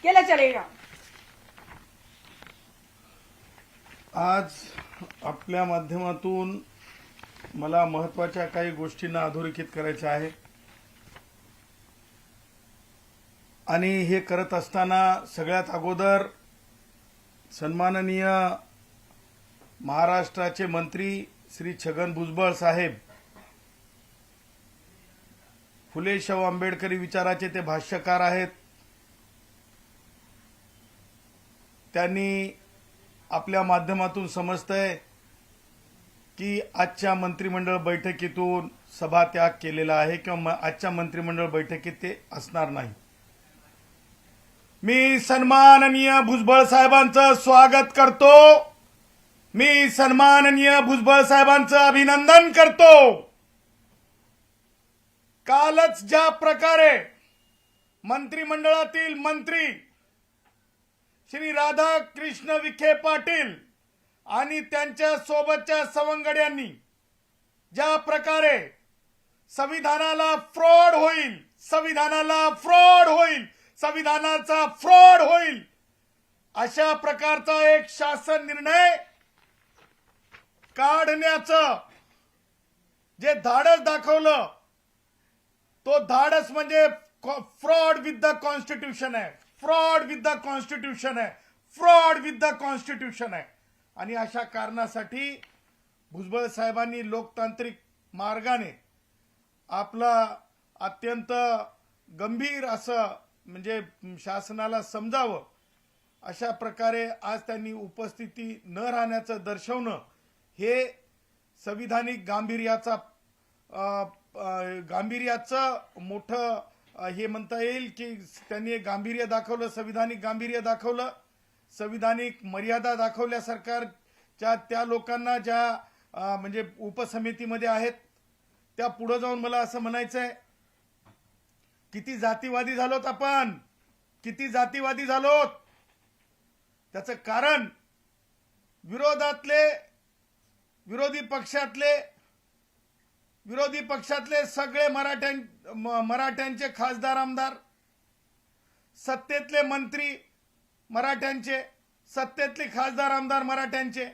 केला चलेगा। आज आपल्या माध्यमातून मला महत्त्वाच्या काही गोष्टींना अधोरेखित करायचं आहे आणि हे करत असताना सगळ्यात अगोदर सन्माननीय महाराष्ट्राचे मंत्री श्री छगन भुजबळ साहेब, फुले शाहू आंबेडकरी विचाराचे ते भाष्यकार आहेत। त्यांनी आपल्या माध्यमातून समजतंय की आजच्या मंत्रिमंडळ बैठकीतून सभात्याग केलेला आहे किंवा आजच्या मंत्रिमंडळ बैठकीत ते असणार नाही। मी सन्माननीय भुजबळ साहेबांचं स्वागत करतो, मी सन्माननीय भुजबळ साहेबांचं अभिनंदन करतो। कालच ज्या प्रकारे मंत्रिमंडळातील मंत्री श्री राधाकृष्ण विखे पाटील आणि त्यांच्या सोबतच्या सवंगड्यांनी ज्या प्रकारे संविधानाला फ्रॉड होईल, संविधानाला फ्रॉड होईल, संविधानाचा फ्रॉड होईल अशा प्रकारचा एक शासन निर्णय काढण्याचं जे धाडस दाखवलं, तो धाडस म्हणजे फ्रॉड विथ द कॉन्स्टिट्यूशन आहे, फ्रॉड विथ द कॉन्स्टिट्यूशन आहे, फ्रॉड विथ द कॉन्स्टिट्यूशन आहे। आणि अशा कारणासाठी भुजबळ साहेबांनी लोकतांत्रिक मार्गाने आपला अत्यंत गंभीर असं म्हणजे शासनाला समजावं अशा प्रकारे आज त्यांनी उपस्थिती न राहण्याचं दर्शवणं हे संविधानिक गांभीर्याचं मोठं हे म्हणता येईल की त्यांनी गांभीर्य दाखवलं, संविधानिक गांभीर्य दाखवलं, संविधानिक मर्यादा दाखवल्या सरकारच्या त्या लोकांना ज्या म्हणजे उपसमितीमध्ये आहेत त्या पुढे जाऊन मला असं म्हणायचंय, किती जातीवादी झालोत आपण, किती जातीवादी झालोत। त्याचं कारण विरोधी पक्षातले सगळे मराठ्यांचे खासदार आमदार, सत्तेतले मंत्री मराठ्यांचे, सत्तेतले खासदार आमदार मराठ्यांचे,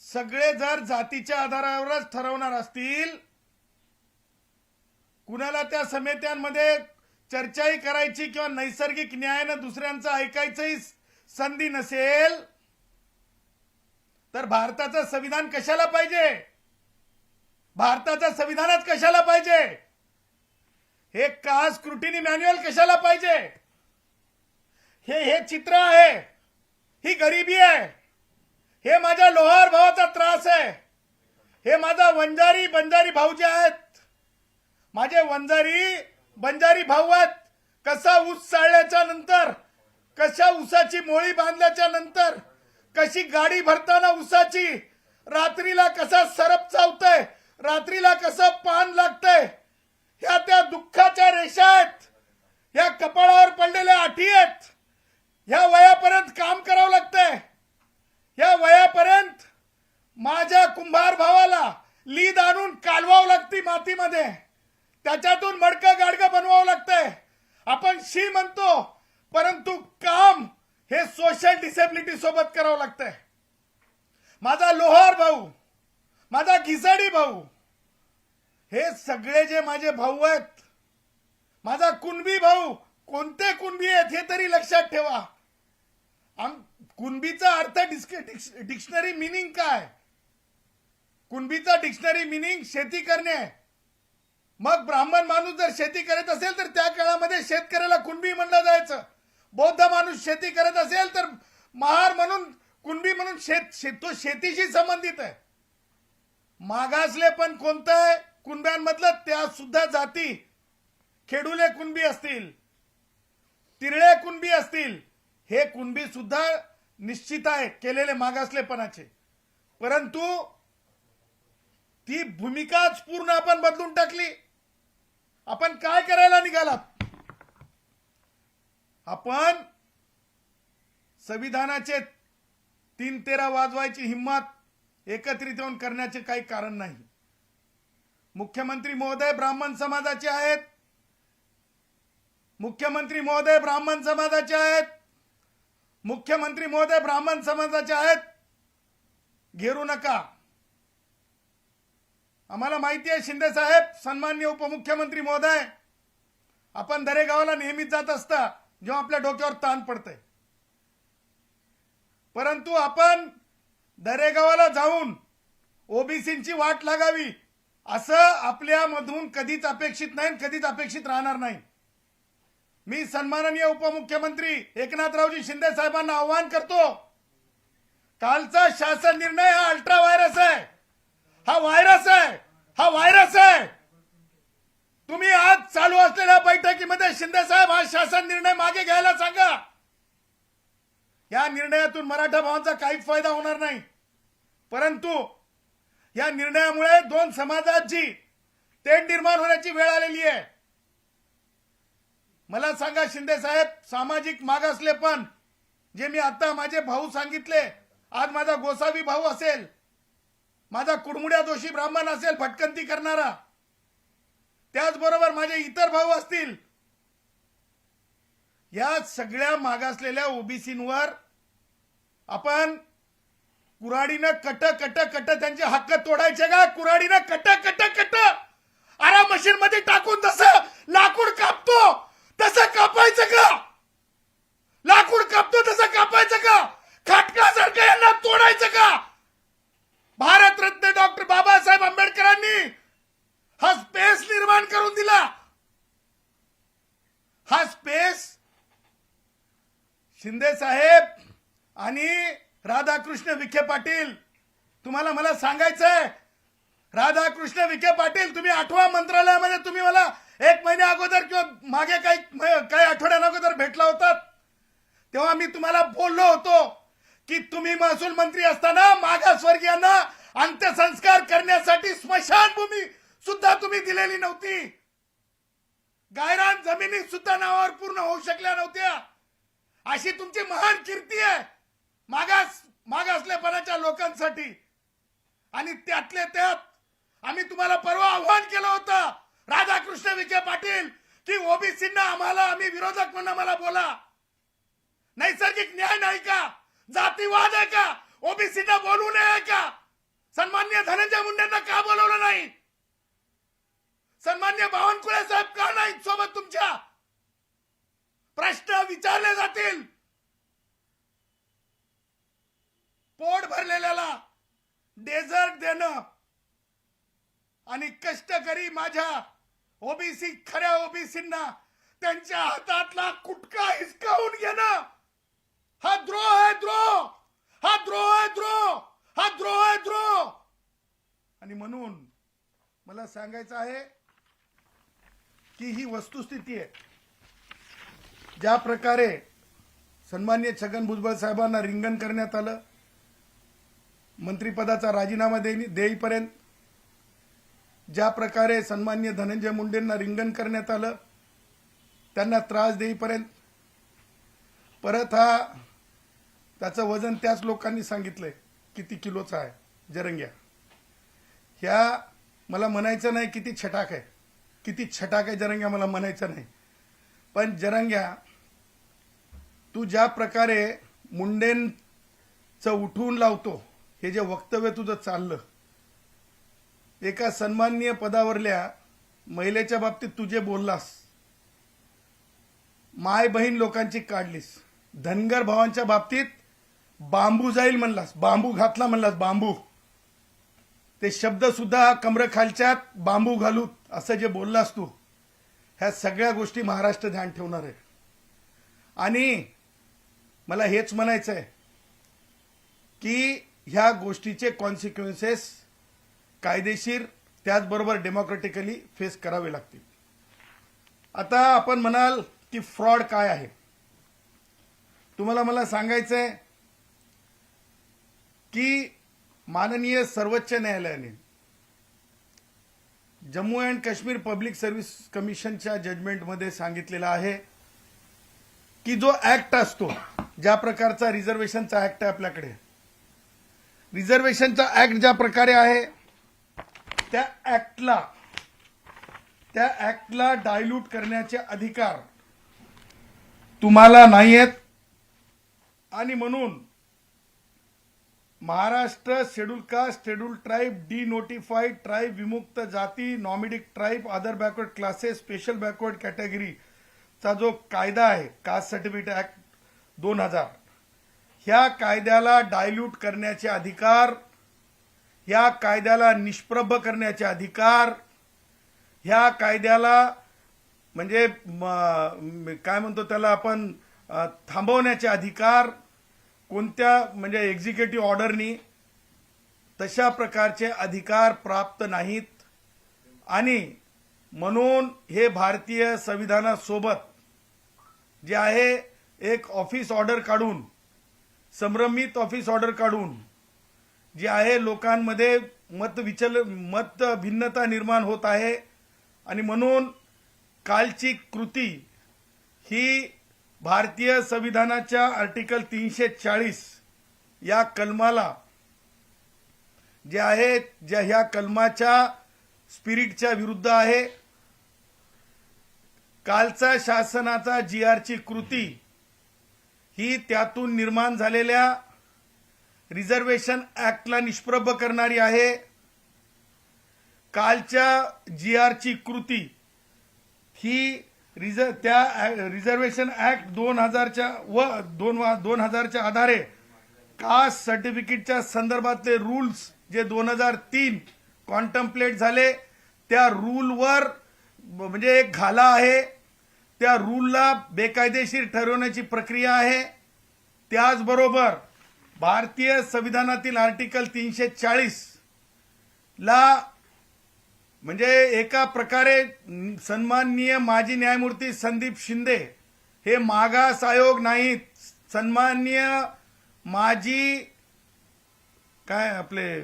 सगळे जर जातीच्या आधारावरच ठरवणार असतील, कुणाला त्या समित्यांमध्ये चर्चाही करायची किंवा नैसर्गिक न्यायानं दुसऱ्यांचं ऐकायचंही संधी नसेल तर भारताचं संविधान कशाला पाहिजे, भारताचं संविधानात कशाला पाहिजे, हे कास्ट स्क्रुटिनी मॅन्युअल कशाला पाहिजे। हे चित्र आहे, ही गरिबी आहे, हे माझ्या लोहार भावाचा त्रास आहे, हे माझा बंजारी भाऊ जे आहेत, माझे बंजारी भाऊ आहेत। कसा ऊस चाळल्याच्या नंतर, कशा ऊसाची मोळी बांधल्याच्या नंतर, कशी गाडी भरताना ऊसाची, रात्रीला कसा सरप चावतंय, रात्रीला कसं पान लागतंय, ह्या त्या दुःखाच्या रेषा आहेत, ह्या कपाळावर पडलेल्या आठी आहेत। ह्या वयापर्यंत काम करावं लागतंय, ह्या वयापर्यंत माझ्या कुंभार भावाला लीद आणून कालवावं लागती मातीमध्ये, त्याच्यातून मडकं गाडगं बनवावं लागतंय। आपण शी म्हणतो परंतु काम हे सोशल डिसेबिलिटी सोबत करावं लागतंय। माझा लोहार भाऊ, माझा घिसाडी भाऊ, हे सगळे जे माझे भाऊ आहेत, माझा कुणबी भाऊ, कोणते कुणबी आहेत हे तरी लक्षात ठेवा। कुणबीचा अर्थ डिक्शनरी मिनिंग काय, कुणबीचा डिक्शनरी मिनिंग शेती करणे। मग ब्राह्मण माणूस जर शेती करत असेल तर त्या काळामध्ये शेतकऱ्याला कुणबी म्हणलं जायचं, बौद्ध माणूस शेती करत असेल तर महार म्हणून, कुणबी म्हणून तो शेतीशी संबंधित आहे। मागासले पण कोणतं आहे कुणब्यांमधलं, त्या सुद्धा जाती, खेडुले कुणबी असतील, तिरळे कुणबी असतील, हे कुणबी सुद्धा निश्चित आहे केलेले मागासलेपणाचे। परंतु ती भूमिकाच पूर्ण आपण बदलून टाकली। आपण काय करायला निघालात, आपण संविधानाचे 3-13 वाजवायची हिम्मत एकत्रित येऊन करण्याचे काही कारण नाही। मुख्यमंत्री महोदय ब्राह्मण समाजाचे आहेत, मुख्यमंत्री महोदय ब्राह्मण समाजाचे आहेत, मुख्यमंत्री महोदय ब्राह्मण समाजाचे आहेत, घेरू नका. आम्हाला माहिती आहे शिंदे साहेब, सन्माननीय उपमुख्यमंत्री महोदय, आपण दरेगावला नेहमीच जात असता जेव्हा आपल्या डोक्यावर ताण पडतंय. परंतु आपण दरेगावाला जाऊन ओबीसींची वाट लागावी असं आपल्यामधून कधीच अपेक्षित नाही, कधीच अपेक्षित राहणार नाही. मी सन्माननीय उपमुख्यमंत्री एकनाथरावजी शिंदे साहेबांना आवाहन करतो, कालचा शासन निर्णय हा अल्ट्रा व्हायरस आहे, हा व्हायरस आहे, हा व्हायरस आहे. तुम्ही आज चालू असलेल्या बैठकीमध्ये शिंदे साहेब हा शासन निर्णय मागे घ्यायला सांगा. या निर्णयातून मराठा भावांचा काहीच फायदा होणार नाही, परंतु या निर्णयामुळे दोन समाजाची तेढ निर्माण होण्याची वेळ आलेली आहे. मला सांगा शिंदे साहेब, सामाजिक मागासलेपण जे मी आता माझे भाऊ सांगितले, आज माझा गोसावी भाऊ असेल, माझा कुडमुड्या दोषी ब्राह्मण असेल भटकंती करणारा, त्याचबरोबर माझे इतर भाऊ असतील, या सगळ्या मागासलेल्या ओबीसींवर आपण कुऱ्हाडीनं कट कट कट त्यांचे हक्क तोडायचे का? कुऱ्हाडीनं कट कट कट आरा मशीन मध्ये टाकून जसं लाकूड कापतो तसं कापायचं का? लाकूड कापतो तसं कापायचं का? खाटकासारखं यांना तोडायचं का? भारतरत्न डॉक्टर बाबासाहेब आंबेडकरांनी हा स्पेस निर्माण करून दिला. हा स्पेस शिंदे साहेब आणि राधाकृष्ण विखे पाटील, तुम्हाला मला सांगायचंय, राधाकृष्ण विखे पाटील, तुम्ही 8व्या मंत्रालयामध्ये तुम्ही मला 1 महिन्या अगोदर किंवा मागे काही आठवड्यां अगोदर भेटला होतात, तेव्हा मी तुम्हाला बोललो होतो की तुम्ही महसूल मंत्री असताना मागासवर्गीयांना अंत्यसंस्कार करण्यासाठी स्मशानभूमी सुद्धा तुम्ही दिलेली नव्हती. गायरान जमिनी सुद्धा नावावर पूर्ण होऊ शकल्या नव्हत्या. अशी तुमची महान कीर्ती आहे मागासलेपणाच्या लोकांसाठी. आणि त्यातले त्यात आम्ही तुम्हाला परवा आव्हान केलं होतं, राधाकृष्ण विखे पाटील, की ओबीसींना आम्ही विरोधक म्हणून आम्हाला बोला. नैसर्गिक न्याय नाही का? जातीवाद आहे का? ओबीसींना बोलू नये का? सन्माननीय धनंजय मुंडेंना का बोलवलं नाही? सन्माननीय बावनकुळे साहेब का नाही सोबत तुमच्या? प्रश्न विचारले जातील. पोट भरलेल्याला डेझर्ट देणं आणि कष्टकरी माझ्या ओबीसी, खऱ्या ओबीसींना त्यांच्या हातातला कुटका हिसकावून घेणं हा द्रोह आहे, द्रोह. हा द्रोह आहे, द्रोह. हा द्रोह आहे, द्रोह. आणि म्हणून मला सांगायचं आहे की ही वस्तुस्थिती आहे. ज्या प्रकारे सन्माननीय छगन भुजबळ साहेबांना रिंगण करण्यात आलं, मंत्रिपदाचा राजीनामा देईपर्यंत, ज्या प्रकारे सन्माननीय धनंजय मुंडेंना रिंगण करण्यात आलं, त्यांना त्रास देईपर्यंत, परत हा त्याचं वजन त्याच लोकांनी सांगितलंय किती किलोचा आहे, जरंग्या. ह्या मला म्हणायचं नाही किती छटाक आहे, किती छटाक आहे जरंग्या, मला म्हणायचं नाही. पण जरंग्या, तू ज्या प्रकारे मुंडेंचं उठवून लावतो, हे जे वक्तव्य तुझं चाललं, एका सन्माननीय पदावरल्या महिलेच्या बाबतीत तू जे बोललास, माय बहीण लोकांची काढलीस, धनगर भावांच्या बाबतीत बांबू जाईल म्हणलास, बांबू घातला म्हणलास, बांबू. ते शब्द सुद्धा कमरेखालच्यात बांबू घालू असं जे बोललास तू, ह्या सगळ्या गोष्टी महाराष्ट्र ध्यान ठेवणार आहे. आणि मला हेच म्हणायचं आहे की ह्या गोष्टीचे कॉन्सिक्वेन्सेस कायदेशीर त्याचबरोबर डेमोक्रेटिकली फेस करावे लागतील. आता आपण म्हणाल की फ्रॉड काय आहे. तुम्हाला मला सांगायचंय की माननीय सर्वोच्च न्यायालयाने Jammu and Kashmir public service कमिशनच्या जजमेंटमध्ये सांगितलेलं आहे की जो ऍक्ट असतो, ज्या प्रकारचा रिझर्वेशनचा ऍक्ट आहे आपल्याकडे, रिझर्वेशनचा ऍक्ट ज्या प्रकारे आहे, त्या ऍक्टला डायल्यूट करण्याचे अधिकार तुम्हाला नाही आहेत आणि म्हणून Maharashtra schedule caste, schedule tribe, denotified tribe, विमुक्त जाती, nomadic tribe, other backward classes, special backward कॅटेगरीचा जो कायदा आहे, कास्ट सर्टिफिकेट ऍक्ट 2000, ह्या कायद्याला डायल्यूट करण्याचे अधिकार, ह्या कायद्याला निष्प्रभ करण्याचे अधिकार, ह्या कायद्याला म्हणजे काय म्हणतो त्याला आपण थांबवण्याचे अधिकार कोणत्या म्हणजे एक्झिक्युटिव्ह ऑर्डरनी तशा प्रकारचे अधिकार प्राप्त नाहीत आणि म्हणून हे भारतीय संविधानासोबत जे आहे एक ऑफिस ऑर्डर काढून, संभ्रमित ऑफिस ऑर्डर काढून जे आहे लोकांमध्ये मत भिन्नता निर्माण होत आहे आणि म्हणून कालची कृती ही भारतीय संविधानाच्या आर्टिकल 340 या कलमाला जे आहे ज्या ह्या कलमाच्या स्पिरिटच्या विरुद्ध आहे. कालचा शासनाचा GRची कृती ही त्यातून निर्माण झालेल्या रिझर्वेशन ऍक्टला निष्प्रभ करणारी आहे. कालच्या GRची कृती ही त्या रिझर्वेशन ऍक्ट 2000च्या आधारे कास्ट सर्टिफिकेटच्या संदर्भातले रूल्स जे 2003 कॉन्टम्प्लेट झाले त्या रूलवर म्हणजे एक घाला आहे, त्या रूलला बेकायदेशीर ठरवण्याची प्रक्रिया आहे. त्याचबरोबर भारतीय संविधानातील आर्टिकल 340 ला म्हणजे एका प्रकारे सन्माननीय माजी न्यायमूर्ती संदीप शिंदे हे मागास आयोग नाहीत, सन्माननीय माजी काय आपले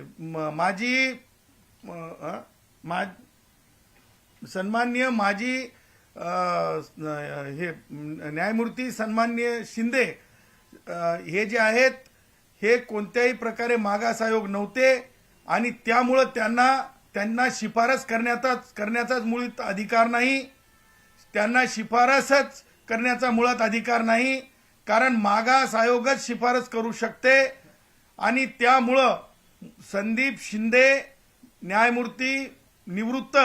सन्माननीय माजी हे न्यायमूर्ती सन्माननीय शिंदे हे जे आहेत हे कोणत्याही प्रकारे मागास आयोग नव्हते आणि त्यामुळे त्यांना शिफारस करण्याचाच मुळात अधिकार नाही. त्यांना शिफारसच करण्याचा मुळात अधिकार नाही, कारण मागास आयोगच शिफारस करू शकते आणि त्यामुळं संदीप शिंदे न्यायमूर्ती निवृत्त